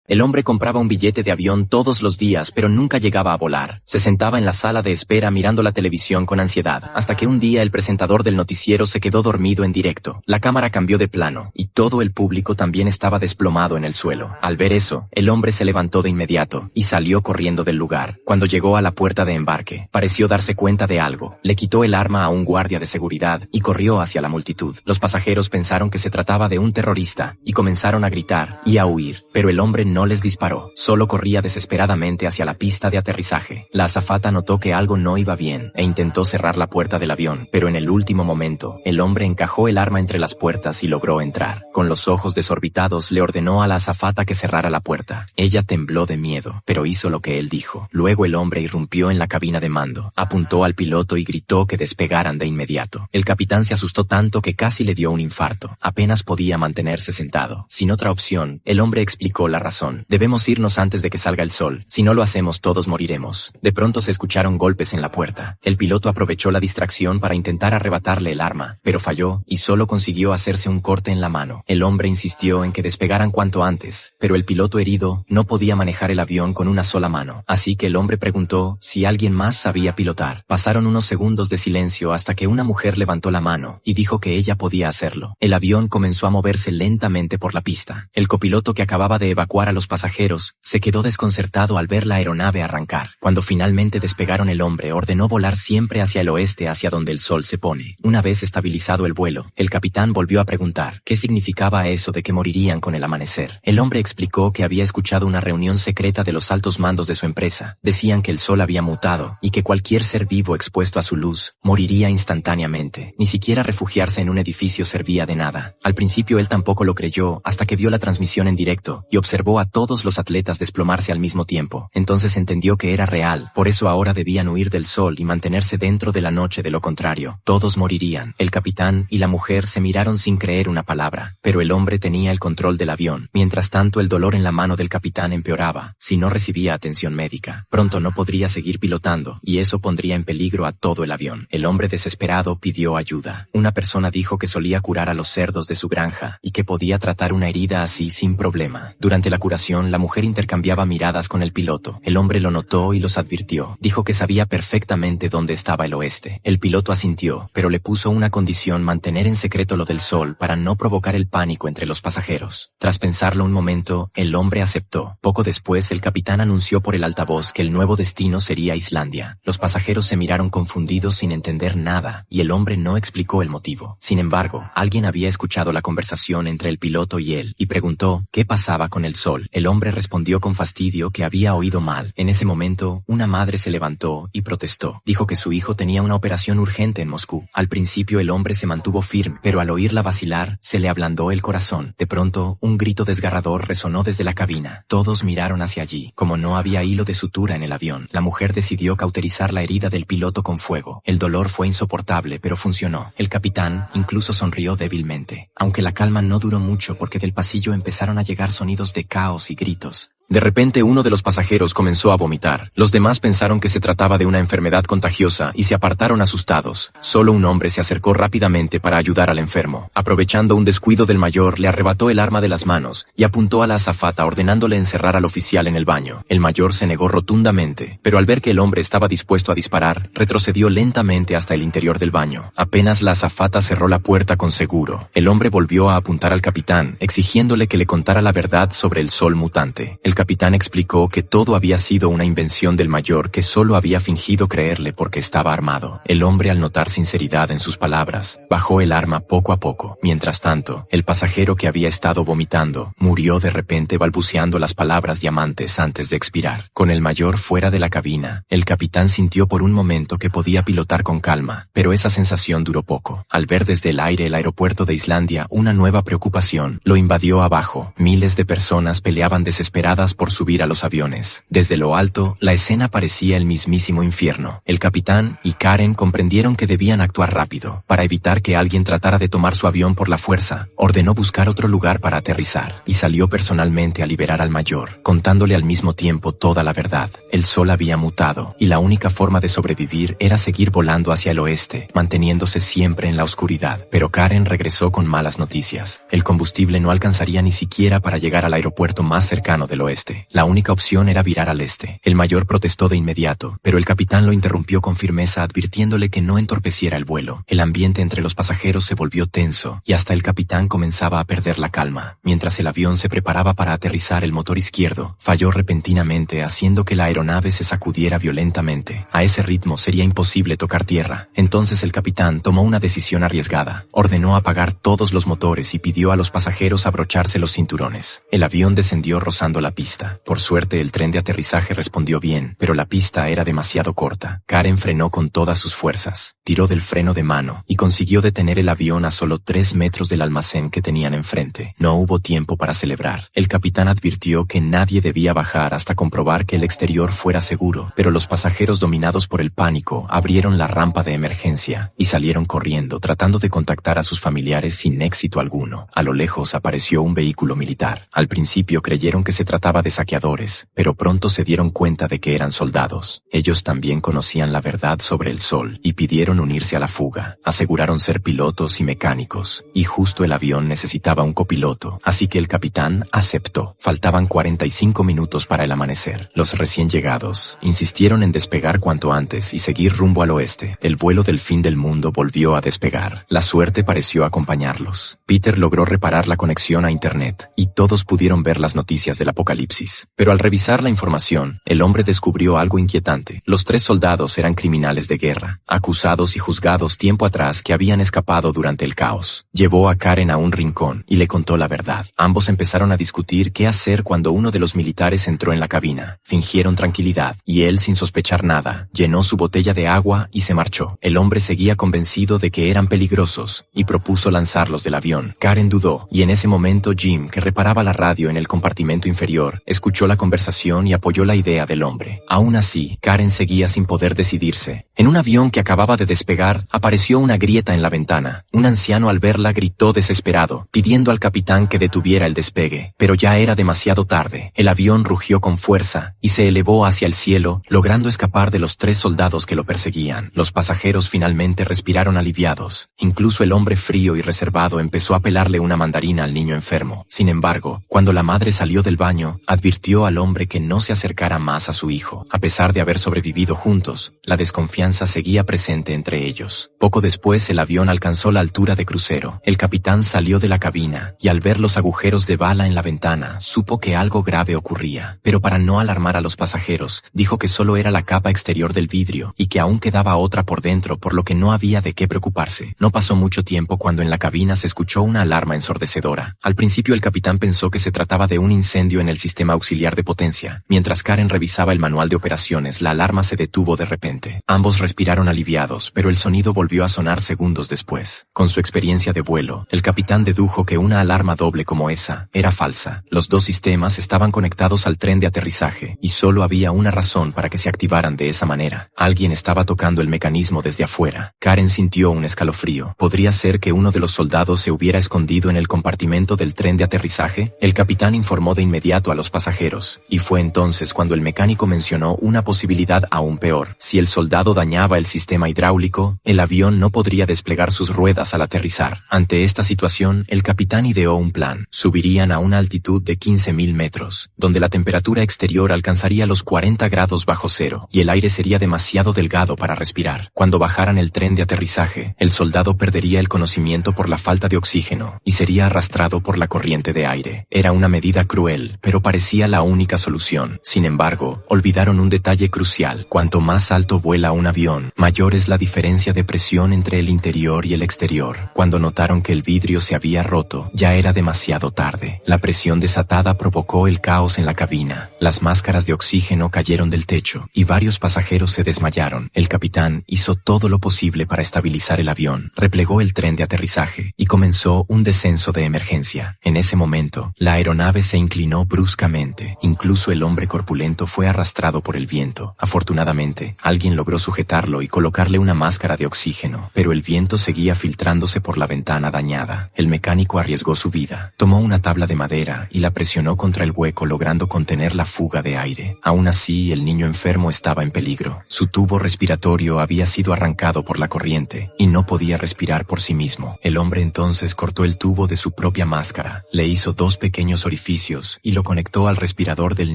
El hombre compraba un billete de avión todos los días, pero nunca llegaba a volar. Se sentaba en la sala de espera mirando la televisión con ansiedad, hasta que un día el presentador del noticiero se quedó dormido en directo. La cámara cambió de plano, y todo el público también estaba desplomado en el suelo. Al ver eso, el hombre se levantó de inmediato, y salió corriendo del lugar. Cuando llegó a la puerta de embarque, pareció darse cuenta de algo. Le quitó el arma a un guardia de seguridad, y corrió hacia la multitud. Los pasajeros pensaron que se trataba de un terrorista, y comenzaron a gritar y a huir, pero el hombre no les disparó, solo corría desesperadamente hacia la pista de aterrizaje. La azafata notó que algo no iba bien, e intentó cerrar la puerta del avión, pero en el último momento, el hombre encajó el arma entre las puertas y logró entrar. Con los ojos desorbitados le ordenó a la azafata que cerrara la puerta. Ella tembló de miedo, pero hizo lo que él dijo. Luego el hombre irrumpió en la cabina de mando, apuntó al piloto y gritó que despegaran de inmediato. El capitán se asustó tanto que casi le dio un infarto. Apenas podía mantenerse sentado. Sin otra opción, el hombre explicó la razón. Debemos irnos antes de que salga el sol. Si no lo hacemos, todos moriremos. De pronto se escucharon golpes en la puerta. El piloto aprovechó la distracción para intentar arrebatarle el arma, pero falló y solo consiguió hacerse un corte en la mano. El hombre insistió en que despegaran cuanto antes, pero el piloto herido no podía manejar el avión con una sola mano. Así que el hombre preguntó si alguien más sabía pilotar. Pasaron unos segundos de silencio hasta que una mujer levantó la mano y dijo que ella podía hacerlo. El avión comenzó a moverse lentamente por la pista. El copiloto, que acababa de evacuar a los pasajeros, se quedó desconcertado al ver la aeronave arrancar. Cuando finalmente despegaron, el hombre ordenó volar siempre hacia el oeste, hacia donde el sol se pone. Una vez estabilizado el vuelo, el capitán volvió a preguntar qué significaba eso de que morirían con el amanecer. El hombre explicó que había escuchado una reunión secreta de los altos mandos de su empresa. Decían que el sol había mutado y que cualquier ser vivo expuesto a su luz moriría instantáneamente. Ni siquiera refugiarse en un edificio servía de nada. Al principio él tampoco lo creyó hasta que vio la transmisión en directo y observó a todos los atletas desplomarse al mismo tiempo. Entonces entendió que era real. Por eso ahora debían huir del sol y mantenerse dentro de la noche, de lo contrario, todos morirían. El capitán y la mujer se miraron sin creer una palabra, pero el hombre tenía el control del avión. Mientras tanto, el dolor en la mano del capitán empeoraba si no recibía atención médica. Pronto no podría seguir pilotando, y eso pondría en peligro a todo el avión. El hombre desesperado pidió ayuda. Una persona dijo que solía curar a los cerdos de su granja y que podía tratar una herida así sin problema. Durante la curación, la mujer intercambiaba miradas con el piloto. El hombre lo notó y los advirtió. Dijo que sabía perfectamente dónde estaba el oeste. El piloto asintió, pero le puso una condición: mantener en secreto lo del sol para no provocar el pánico entre los pasajeros. Tras pensarlo un momento, el hombre aceptó. Poco después, el capitán anunció por el altavoz que el nuevo destino sería Islandia. Los pasajeros se miraron confundidos sin entender nada, y el hombre no explicó el motivo. Sin embargo, alguien había escuchado la conversación entre el piloto y él, y preguntó qué pasaba con el sol. El hombre respondió con fastidio que había oído mal. En ese momento, una madre se levantó y protestó. Dijo que su hijo tenía una operación urgente en Moscú. Al principio el hombre se mantuvo firme, pero al oírla vacilar, se le ablandó el corazón. De pronto, un grito desgarrador resonó desde la cabina. Todos miraron hacia allí. Como no había hilo de sutura en el avión, la mujer decidió cauterizar la herida del piloto con fuego. El dolor fue insoportable, pero funcionó. El capitán incluso sonrió débilmente. Aunque la calma no duró mucho, porque del pasillo empezaron a llegar sonidos de caos y gritos. De repente, uno de los pasajeros comenzó a vomitar. Los demás pensaron que se trataba de una enfermedad contagiosa y se apartaron asustados. Solo un hombre se acercó rápidamente para ayudar al enfermo. Aprovechando un descuido del mayor, le arrebató el arma de las manos y apuntó a la azafata, ordenándole encerrar al oficial en el baño. El mayor se negó rotundamente, pero al ver que el hombre estaba dispuesto a disparar, retrocedió lentamente hasta el interior del baño. Apenas la azafata cerró la puerta con seguro, el hombre volvió a apuntar al capitán, exigiéndole que le contara la verdad sobre el sol mutante. El capitán explicó que todo había sido una invención del mayor, que solo había fingido creerle porque estaba armado. El hombre, al notar sinceridad en sus palabras, bajó el arma poco a poco. Mientras tanto, el pasajero que había estado vomitando murió de repente balbuceando las palabras diamantes antes de expirar. Con el mayor fuera de la cabina, el capitán sintió por un momento que podía pilotar con calma, pero esa sensación duró poco. Al ver desde el aire el aeropuerto de Islandia, una nueva preocupación lo invadió abajo. Miles de personas peleaban desesperadas por subir a los aviones. Desde lo alto, la escena parecía el mismísimo infierno. El capitán y Karen comprendieron que debían actuar rápido. Para evitar que alguien tratara de tomar su avión por la fuerza, ordenó buscar otro lugar para aterrizar, y salió personalmente a liberar al mayor, contándole al mismo tiempo toda la verdad. El sol había mutado, y la única forma de sobrevivir era seguir volando hacia el oeste, manteniéndose siempre en la oscuridad. Pero Karen regresó con malas noticias. El combustible no alcanzaría ni siquiera para llegar al aeropuerto más cercano del oeste. oeste. La única opción era virar al este. El mayor protestó de inmediato, pero el capitán lo interrumpió con firmeza advirtiéndole que no entorpeciera el vuelo. El ambiente entre los pasajeros se volvió tenso, y hasta el capitán comenzaba a perder la calma. Mientras el avión se preparaba para aterrizar, el motor izquierdo falló repentinamente, haciendo que la aeronave se sacudiera violentamente. A ese ritmo sería imposible tocar tierra. Entonces el capitán tomó una decisión arriesgada. Ordenó apagar todos los motores y pidió a los pasajeros abrocharse los cinturones. El avión descendió rozando la pista. Por suerte el tren de aterrizaje respondió bien, pero la pista era demasiado corta. Karen frenó con todas sus fuerzas, tiró del freno de mano y consiguió detener el avión a solo 3 metros del almacén que tenían enfrente. No hubo tiempo para celebrar. El capitán advirtió que nadie debía bajar hasta comprobar que el exterior fuera seguro, pero los pasajeros, dominados por el pánico, abrieron la rampa de emergencia y salieron corriendo, tratando de contactar a sus familiares sin éxito alguno. A lo lejos apareció un vehículo militar. Al principio creyeron que se trataba de saqueadores, pero pronto se dieron cuenta de que eran soldados. Ellos también conocían la verdad sobre el sol y pidieron unirse a la fuga. Aseguraron ser pilotos y mecánicos, y justo el avión necesitaba un copiloto, así que el capitán aceptó. Faltaban 45 minutos para el amanecer. Los recién llegados insistieron en despegar cuanto antes y seguir rumbo al oeste. El vuelo del fin del mundo volvió a despegar. La suerte pareció acompañarlos. Peter logró reparar la conexión a internet, y todos pudieron ver las noticias del apocalipsis. Pero al revisar la información, el hombre descubrió algo inquietante. Los 3 soldados eran criminales de guerra, acusados y juzgados tiempo atrás, que habían escapado durante el caos. Llevó a Karen a un rincón y le contó la verdad. Ambos empezaron a discutir qué hacer cuando uno de los militares entró en la cabina. Fingieron tranquilidad, y él, sin sospechar nada, llenó su botella de agua y se marchó. El hombre seguía convencido de que eran peligrosos y propuso lanzarlos del avión. Karen dudó, y en ese momento Jim, que reparaba la radio en el compartimento inferior, escuchó la conversación y apoyó la idea del hombre. Aún así, Karen seguía sin poder decidirse. En un avión que acababa de despegar, apareció una grieta en la ventana. Un anciano, al verla, gritó desesperado, pidiendo al capitán que detuviera el despegue, pero ya era demasiado tarde. El avión rugió con fuerza y se elevó hacia el cielo, logrando escapar de los 3 soldados que lo perseguían. Los pasajeros finalmente respiraron aliviados. Incluso el hombre frío y reservado empezó a pelarle una mandarina al niño enfermo. Sin embargo, cuando la madre salió del baño, advirtió al hombre que no se acercara más a su hijo. A pesar de haber sobrevivido juntos, la desconfianza seguía presente entre ellos. Poco después, el avión alcanzó la altura de crucero. El capitán salió de la cabina y, al ver los agujeros de bala en la ventana, supo que algo grave ocurría. Pero para no alarmar a los pasajeros, dijo que solo era la capa exterior del vidrio y que aún quedaba otra por dentro, por lo que no había de qué preocuparse. No pasó mucho tiempo cuando en la cabina se escuchó una alarma ensordecedora. Al principio el capitán pensó que se trataba de un incendio en el sistema auxiliar de potencia. Mientras Karen revisaba el manual de operaciones, la alarma se detuvo de repente. Ambos respiraron aliviados, pero el sonido volvió a sonar segundos después. Con su experiencia de vuelo, el capitán dedujo que una alarma doble como esa era falsa. Los 2 sistemas estaban conectados al tren de aterrizaje, y solo había una razón para que se activaran de esa manera. Alguien estaba tocando el mecanismo desde afuera. Karen sintió un escalofrío. ¿Podría ser que uno de los soldados se hubiera escondido en el compartimento del tren de aterrizaje? El capitán informó de inmediato a los pasajeros, y fue entonces cuando el mecánico mencionó una posibilidad aún peor. Si el soldado dañaba el sistema hidráulico, el avión no podría desplegar sus ruedas al aterrizar. Ante esta situación, el capitán ideó un plan. Subirían a una altitud de 15.000 metros, donde la temperatura exterior alcanzaría los 40 grados bajo cero, y el aire sería demasiado delgado para respirar. Cuando bajaran el tren de aterrizaje, el soldado perdería el conocimiento por la falta de oxígeno, y sería arrastrado por la corriente de aire. Era una medida cruel, pero parecía la única solución. Sin embargo, olvidaron un detalle crucial. Cuanto más alto vuela un avión, mayor es la diferencia de presión entre el interior y el exterior. Cuando notaron que el vidrio se había roto, ya era demasiado tarde. La presión desatada provocó el caos en la cabina. Las máscaras de oxígeno cayeron del techo, y varios pasajeros se desmayaron. El capitán hizo todo lo posible para estabilizar el avión, replegó el tren de aterrizaje, y comenzó un descenso de emergencia. En ese momento, la aeronave se inclinó bruscamente. Incluso el hombre corpulento fue arrastrado por el viento. Afortunadamente, alguien logró sujetarlo y colocarle una máscara de oxígeno, pero el viento seguía filtrándose por la ventana dañada. El mecánico arriesgó su vida. Tomó una tabla de madera y la presionó contra el hueco, logrando contener la fuga de aire. Aún así, el niño enfermo estaba en peligro. Su tubo respiratorio había sido arrancado por la corriente y no podía respirar por sí mismo. El hombre entonces cortó el tubo de su propia máscara, le hizo 2 pequeños orificios y lo conectó conectó al respirador del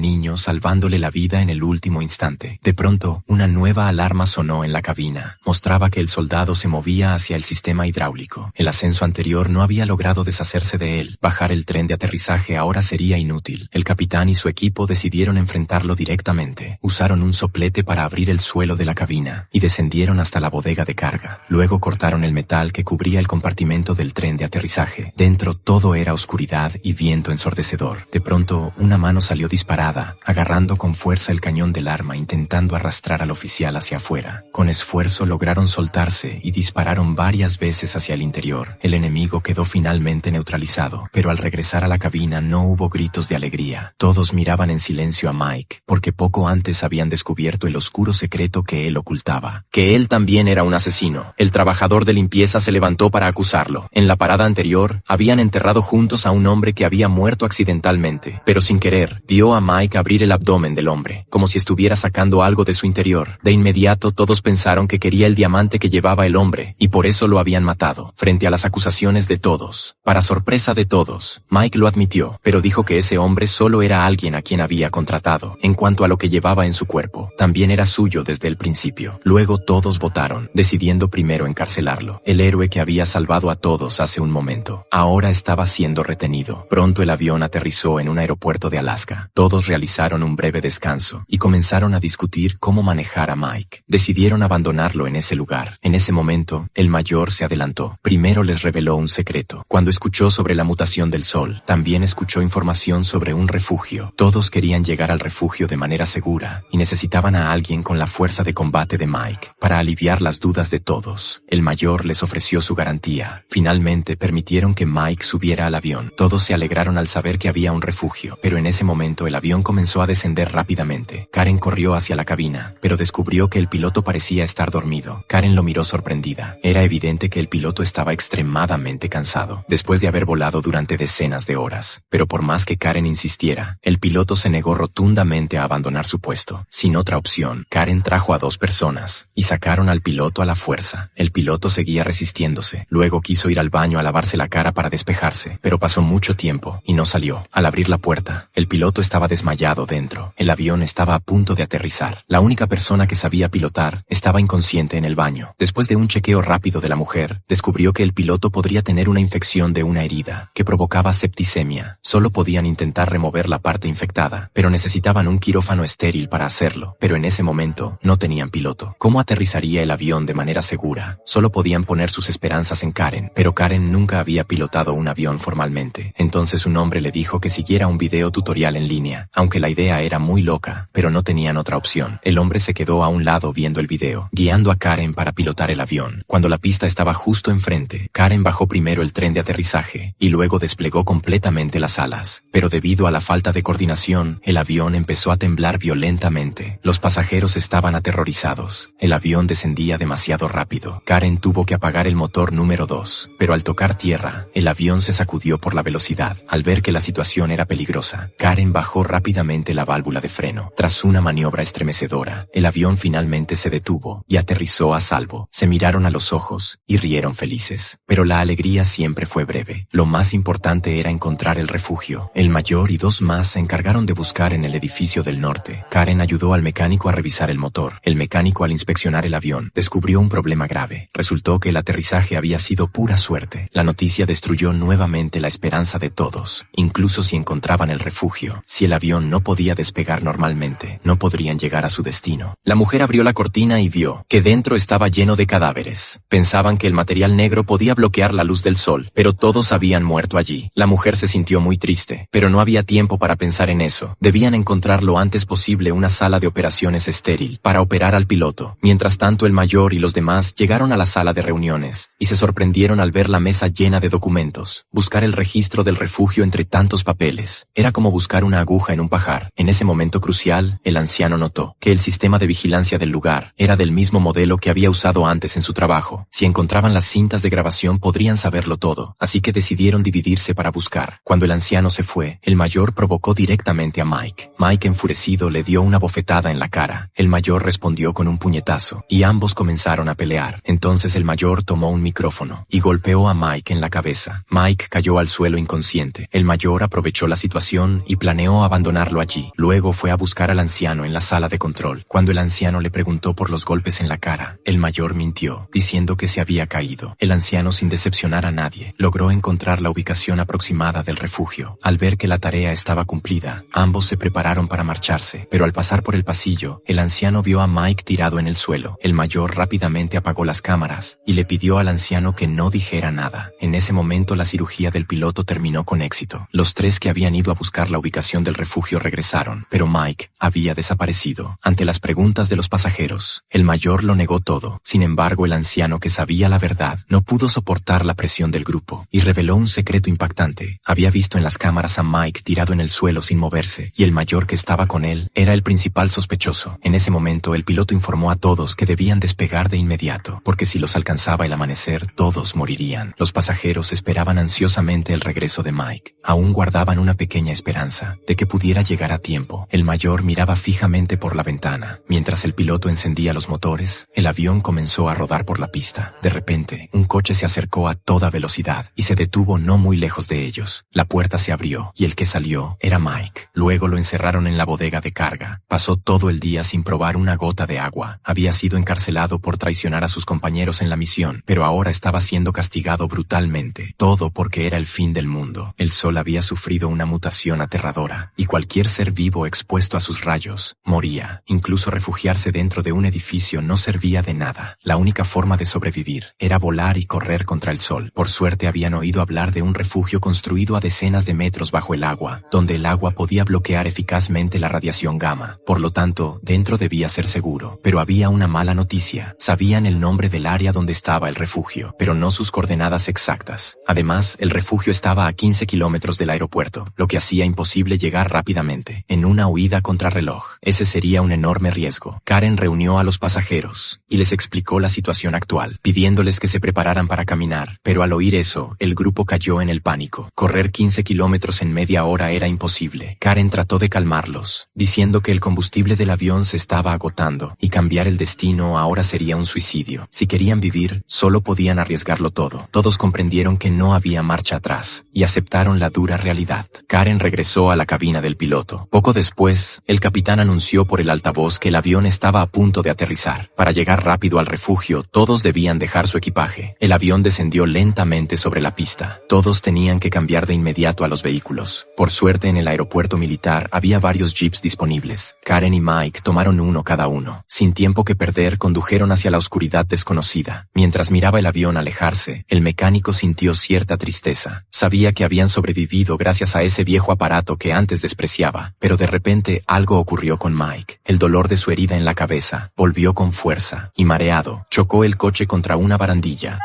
niño, salvándole la vida en el último instante. De pronto, una nueva alarma sonó en la cabina. Mostraba que el soldado se movía hacia el sistema hidráulico. El ascenso anterior no había logrado deshacerse de él. Bajar el tren de aterrizaje ahora sería inútil. El capitán y su equipo decidieron enfrentarlo directamente. Usaron un soplete para abrir el suelo de la cabina y descendieron hasta la bodega de carga. Luego cortaron el metal que cubría el compartimento del tren de aterrizaje. Dentro todo era oscuridad y viento ensordecedor. De pronto, una mano salió disparada, agarrando con fuerza el cañón del arma, intentando arrastrar al oficial hacia afuera. Con esfuerzo lograron soltarse y dispararon varias veces hacia el interior. El enemigo quedó finalmente neutralizado, pero al regresar a la cabina no hubo gritos de alegría. Todos miraban en silencio a Mike, porque poco antes habían descubierto el oscuro secreto que él ocultaba. Que él también era un asesino. El trabajador de limpieza se levantó para acusarlo. En la parada anterior, habían enterrado juntos a un hombre que había muerto accidentalmente, pero sin querer, vio a Mike abrir el abdomen del hombre, como si estuviera sacando algo de su interior. De inmediato todos pensaron que quería el diamante que llevaba el hombre, y por eso lo habían matado. Frente a las acusaciones de todos, para sorpresa de todos, Mike lo admitió, pero dijo que ese hombre solo era alguien a quien había contratado. En cuanto a lo que llevaba en su cuerpo, también era suyo desde el principio. Luego todos votaron, decidiendo primero encarcelarlo. El héroe que había salvado a todos hace un momento, ahora estaba siendo retenido. Pronto el avión aterrizó en un aeropuerto de Alaska. Todos realizaron un breve descanso y comenzaron a discutir cómo manejar a Mike. Decidieron abandonarlo en ese lugar. En ese momento, el mayor se adelantó. Primero les reveló un secreto. Cuando escuchó sobre la mutación del sol, también escuchó información sobre un refugio. Todos querían llegar al refugio de manera segura y necesitaban a alguien con la fuerza de combate de Mike para aliviar las dudas de todos. El mayor les ofreció su garantía. Finalmente permitieron que Mike subiera al avión. Todos se alegraron al saber que había un refugio, pero en ese momento el avión comenzó a descender rápidamente. Karen corrió hacia la cabina, pero descubrió que el piloto parecía estar dormido. Karen lo miró sorprendida. Era evidente que el piloto estaba extremadamente cansado, después de haber volado durante decenas de horas. Pero por más que Karen insistiera, el piloto se negó rotundamente a abandonar su puesto. Sin otra opción, Karen trajo a 2 personas y sacaron al piloto a la fuerza. El piloto seguía resistiéndose. Luego quiso ir al baño a lavarse la cara para despejarse, pero pasó mucho tiempo y no salió. Al abrir la puerta, el piloto estaba desmayado dentro. El avión estaba a punto de aterrizar. La única persona que sabía pilotar estaba inconsciente en el baño. Después de un chequeo rápido de la mujer, descubrió que el piloto podría tener una infección de una herida que provocaba septicemia. Solo podían intentar remover la parte infectada, pero necesitaban un quirófano estéril para hacerlo. Pero en ese momento, no tenían piloto. ¿Cómo aterrizaría el avión de manera segura? Solo podían poner sus esperanzas en Karen, pero Karen nunca había pilotado un avión formalmente. Entonces un hombre le dijo que siguiera un video tutorial en línea, aunque la idea era muy loca, pero no tenían otra opción. El hombre se quedó a un lado viendo el video, guiando a Karen para pilotar el avión. Cuando la pista estaba justo enfrente, Karen bajó primero el tren de aterrizaje y luego desplegó completamente las alas. Pero debido a la falta de coordinación, el avión empezó a temblar violentamente. Los pasajeros estaban aterrorizados. El avión descendía demasiado rápido. Karen tuvo que apagar el motor número 2, pero al tocar tierra, el avión se sacudió por la velocidad. Al ver que la situación era peligrosa, Karen bajó rápidamente la válvula de freno. Tras una maniobra estremecedora, el avión finalmente se detuvo y aterrizó a salvo. Se miraron a los ojos y rieron felices. Pero la alegría siempre fue breve. Lo más importante era encontrar el refugio. El mayor y 2 más se encargaron de buscar en el edificio del norte. Karen ayudó al mecánico a revisar el motor. El mecánico, al inspeccionar el avión, descubrió un problema grave. Resultó que el aterrizaje había sido pura suerte. La noticia destruyó nuevamente la esperanza de todos. Incluso si encontraban el refugio, si el avión no podía despegar normalmente, no podrían llegar a su destino. La mujer abrió la cortina y vio que dentro estaba lleno de cadáveres. Pensaban que el material negro podía bloquear la luz del sol, pero todos habían muerto allí. La mujer se sintió muy triste, pero no había tiempo para pensar en eso. Debían encontrar lo antes posible una sala de operaciones estéril para operar al piloto. Mientras tanto, el mayor y los demás llegaron a la sala de reuniones y se sorprendieron al ver la mesa llena de documentos. Buscar el registro del refugio entre tantos papeles era como buscar una aguja en un pajar. En ese momento crucial, el anciano notó que el sistema de vigilancia del lugar era del mismo modelo que había usado antes en su trabajo. Si encontraban las cintas de grabación podrían saberlo todo, así que decidieron dividirse para buscar. Cuando el anciano se fue, el mayor provocó directamente a Mike. Mike, enfurecido, le dio una bofetada en la cara. El mayor respondió con un puñetazo y ambos comenzaron a pelear. Entonces el mayor tomó un micrófono y golpeó a Mike en la cabeza. Mike cayó al suelo inconsciente. El mayor aprovechó la situación avión y planeó abandonarlo allí. Luego fue a buscar al anciano en la sala de control. Cuando el anciano le preguntó por los golpes en la cara, el mayor mintió, diciendo que se había caído. El anciano, sin decepcionar a nadie, logró encontrar la ubicación aproximada del refugio. Al ver que la tarea estaba cumplida, ambos se prepararon para marcharse, pero al pasar por el pasillo, el anciano vio a Mike tirado en el suelo. El mayor rápidamente apagó las cámaras y le pidió al anciano que no dijera nada. En ese momento la cirugía del piloto terminó con éxito. Los tres que habían ido a buscar la ubicación del refugio regresaron, pero Mike había desaparecido. Ante las preguntas de los pasajeros, el mayor lo negó todo. Sin embargo, el anciano, que sabía la verdad, no pudo soportar la presión del grupo y reveló un secreto impactante. Había visto en las cámaras a Mike tirado en el suelo sin moverse, y el mayor, que estaba con él, era el principal sospechoso. En ese momento, el piloto informó a todos que debían despegar de inmediato, porque si los alcanzaba el amanecer, todos morirían. Los pasajeros esperaban ansiosamente el regreso de Mike. Aún guardaban una pequeña esperanza de que pudiera llegar a tiempo. El mayor miraba fijamente por la ventana. Mientras el piloto encendía los motores, el avión comenzó a rodar por la pista. De repente, un coche se acercó a toda velocidad y se detuvo no muy lejos de ellos. La puerta se abrió y el que salió era Mike. Luego lo encerraron en la bodega de carga. Pasó todo el día sin probar una gota de agua. Había sido encarcelado por traicionar a sus compañeros en la misión, pero ahora estaba siendo castigado brutalmente. Todo porque era el fin del mundo. El sol había sufrido una mutación aterradora y cualquier ser vivo expuesto a sus rayos moría. Incluso refugiarse dentro de un edificio no servía de nada. La única forma de sobrevivir era volar y correr contra el sol. Por suerte habían oído hablar de un refugio construido a decenas de metros bajo el agua, donde el agua podía bloquear eficazmente la radiación gamma. Por lo tanto, dentro debía ser seguro. Pero había una mala noticia. Sabían el nombre del área donde estaba el refugio, pero no sus coordenadas exactas. Además, el refugio estaba a 15 kilómetros del aeropuerto, lo que hacía imposible llegar rápidamente. En una huida contrarreloj, ese sería un enorme riesgo. Karen reunió a los pasajeros y les explicó la situación actual, pidiéndoles que se prepararan para caminar. Pero al oír eso, el grupo cayó en el pánico. Correr 15 kilómetros en media hora era imposible. Karen trató de calmarlos, diciendo que el combustible del avión se estaba agotando y cambiar el destino ahora sería un suicidio. Si querían vivir, solo podían arriesgarlo todo. Todos comprendieron que no había marcha atrás y aceptaron la dura realidad. Karen regresó a la cabina del piloto. Poco después, el capitán anunció por el altavoz que el avión estaba a punto de aterrizar. Para llegar rápido al refugio, todos debían dejar su equipaje. El avión descendió lentamente sobre la pista. Todos tenían que cambiar de inmediato a los vehículos. Por suerte, en el aeropuerto militar había varios jeeps disponibles. Karen y Mike tomaron uno cada uno. Sin tiempo que perder, condujeron hacia la oscuridad desconocida. Mientras miraba el avión alejarse, el mecánico sintió cierta tristeza. Sabía que habían sobrevivido gracias a ese viejo aparato que antes despreciaba, pero de repente algo ocurrió con Mike. El dolor de su herida en la cabeza volvió con fuerza y, mareado, chocó el coche contra una barandilla,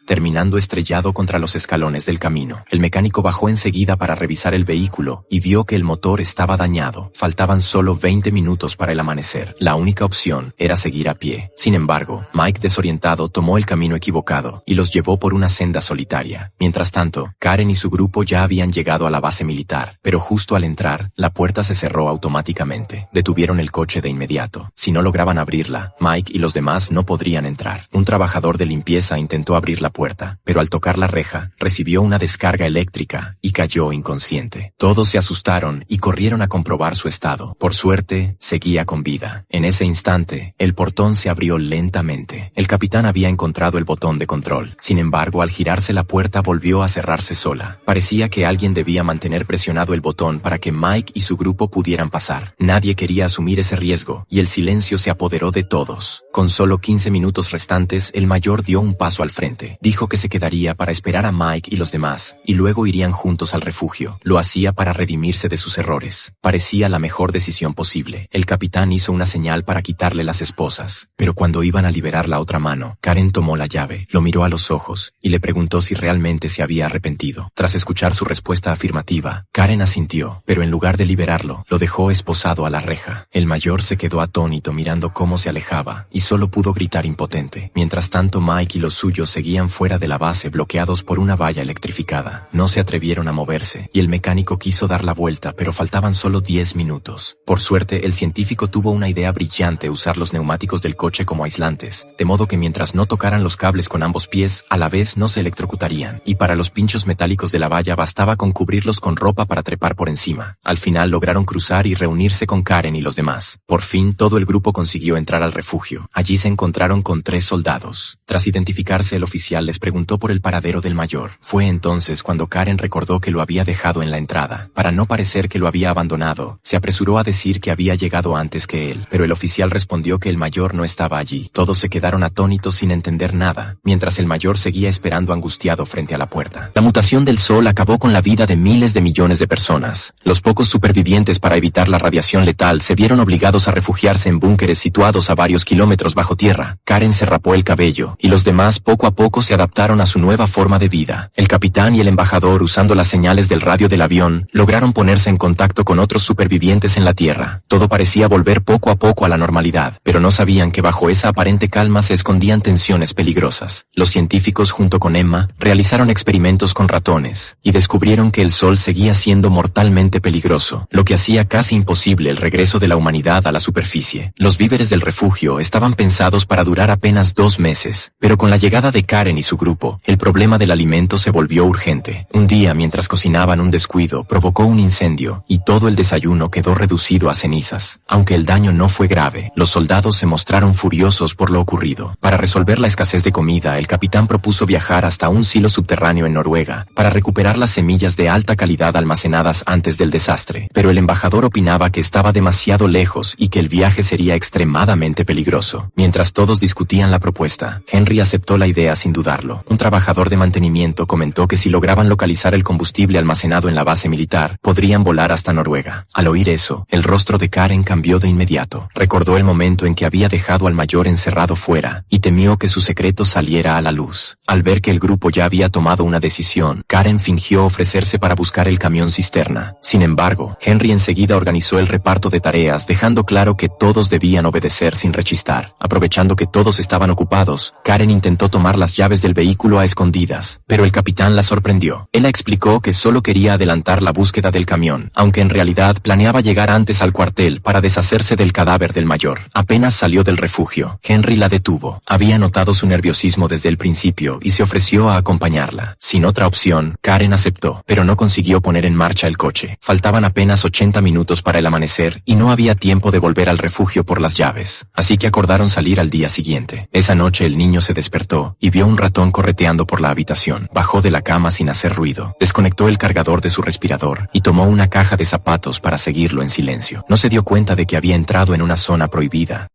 terminando estrellado contra los escalones del camino. El mecánico bajó enseguida para revisar el vehículo y vio que el motor estaba dañado. Faltaban solo 20 minutos para el amanecer. La única opción era seguir a pie. Sin embargo, Mike, desorientado, tomó el camino equivocado y los llevó por una senda solitaria. Mientras tanto, Karen y su grupo ya habían llegado a la base militar, pero justo al entrar, la puerta se cerró automáticamente. Detuvieron el coche de inmediato. Si no lograban abrirla, Mike y los demás no podrían entrar. Un trabajador de limpieza intentó abrir la puerta, pero al tocar la reja, recibió una descarga eléctrica y cayó inconsciente. Todos se asustaron y corrieron a comprobar su estado. Por suerte, seguía con vida. En ese instante, el portón se abrió lentamente. El capitán había encontrado el botón de control. Sin embargo, al girarse, la puerta volvió a cerrarse sola. Parecía que alguien debía mantener presionado el botón para que Mike y su grupo pudieran pasar. Nadie quería asumir ese riesgo, y el silencio se apoderó de todos. Con solo 15 minutos restantes, el mayor dio un paso al frente. Dijo que se quedaría para esperar a Mike y los demás, y luego irían juntos al refugio. Lo hacía para redimirse de sus errores. Parecía la mejor decisión posible. El capitán hizo una señal para quitarle las esposas, pero cuando iban a liberar la otra mano, Karen tomó la llave, lo miró a los ojos y le preguntó si realmente se había arrepentido. Tras escuchar su respuesta afirmativa, Karen asintió, pero en lugar de liberarlo, lo dejó esposado a la reja. El mayor se quedó atónito mirando cómo se alejaba y solo pudo gritar impotente. Mientras tanto, Mike y los suyos seguían fuera de la base bloqueados por una valla electrificada. No se atrevieron a moverse, y el mecánico quiso dar la vuelta, pero faltaban solo 10 minutos. Por suerte, el científico tuvo una idea brillante: usar los neumáticos del coche como aislantes, de modo que mientras no tocaran los cables con ambos pies, a la vez no se electrocutarían. Y para los pinchos metálicos de la valla bastaba con cubrirlos con ropa para trepar por encima. Al final lograron cruzar y reunirse con Karen y los demás. Por fin, todo el grupo consiguió entrar al refugio. Allí se encontraron con 3 soldados. Tras identificarse, el oficial les preguntó por el paradero del mayor. Fue entonces cuando Karen recordó que lo había dejado en la entrada. Para no parecer que lo había abandonado, se apresuró a decir que había llegado antes que él, pero el oficial respondió que el mayor no estaba allí. Todos se quedaron atónitos sin entender nada, mientras el mayor seguía esperando angustiado frente a la puerta. La mutación del sol acabó con la vida de miles de millones de personas. Los pocos supervivientes, para evitar la radiación letal, se vieron obligados a refugiarse en búnkeres situados a varios kilómetros bajo tierra. Karen se rapó el cabello, y los demás poco a poco se adaptaron a su nueva forma de vida. El capitán y el embajador, usando las señales del radio del avión, lograron ponerse en contacto con otros supervivientes en la Tierra. Todo parecía volver poco a poco a la normalidad, pero no sabían que bajo esa aparente calma se escondían tensiones peligrosas. Los científicos, junto con Emma, realizaron experimentos con ratones, y descubrieron que el sol seguía siendo mortalmente peligroso, lo que hacía casi imposible el regreso de la humanidad a la superficie. Los víveres del refugio estaban pensados para durar apenas 2 meses, pero con la llegada de Karen y su grupo, el problema del alimento se volvió urgente. Un día, mientras cocinaban, un descuido provocó un incendio, y todo el desayuno quedó reducido a cenizas. Aunque el daño no fue grave, los soldados se mostraron furiosos por lo ocurrido. Para resolver la escasez de comida, el capitán propuso viajar hasta un silo subterráneo en Noruega, para recuperar las semillas de alta calidad almacenadas antes del desastre. Pero el embajador opinaba que estaba demasiado lejos y que el viaje sería extremadamente peligroso. Mientras todos discutían la propuesta, Henry aceptó la idea sin dudarlo. Un trabajador de mantenimiento comentó que si lograban localizar el combustible almacenado en la base militar, podrían volar hasta Noruega. Al oír eso, el rostro de Karen cambió de inmediato. Recordó el momento en que había dejado al mayor encerrado fuera, y temió que su secreto saliera a la luz. Al ver que el grupo ya había tomado una decisión, Karen fingió ofrecerse para buscar el camión cisterna. Sin embargo, Henry enseguida organizó el reparto de tareas, dejando claro que todos debían obedecer sin rechistar. Aprovechando que todos estaban ocupados, Karen intentó tomar las llaves del vehículo a escondidas, pero el capitán la sorprendió. Él explicó que solo quería adelantar la búsqueda del camión, aunque en realidad planeaba llegar antes al cuartel para deshacerse del cadáver del mayor. Apenas salió del refugio, Henry la detuvo. Había notado su nerviosismo desde el principio y se ofreció a acompañarla. Sin otra opción, Karen aceptó, pero no consiguió poner en marcha el coche. Faltaban apenas 80 minutos para el amanecer y no había tiempo de volver al refugio por las llaves, así que acordaron salir al día siguiente. Esa noche el niño se despertó y vio un ratón correteando por la habitación. Bajó de la cama sin hacer ruido, desconectó el cargador de su respirador y tomó una caja de zapatos para seguirlo en silencio. No se dio cuenta de que había entrado en una zona prohibida.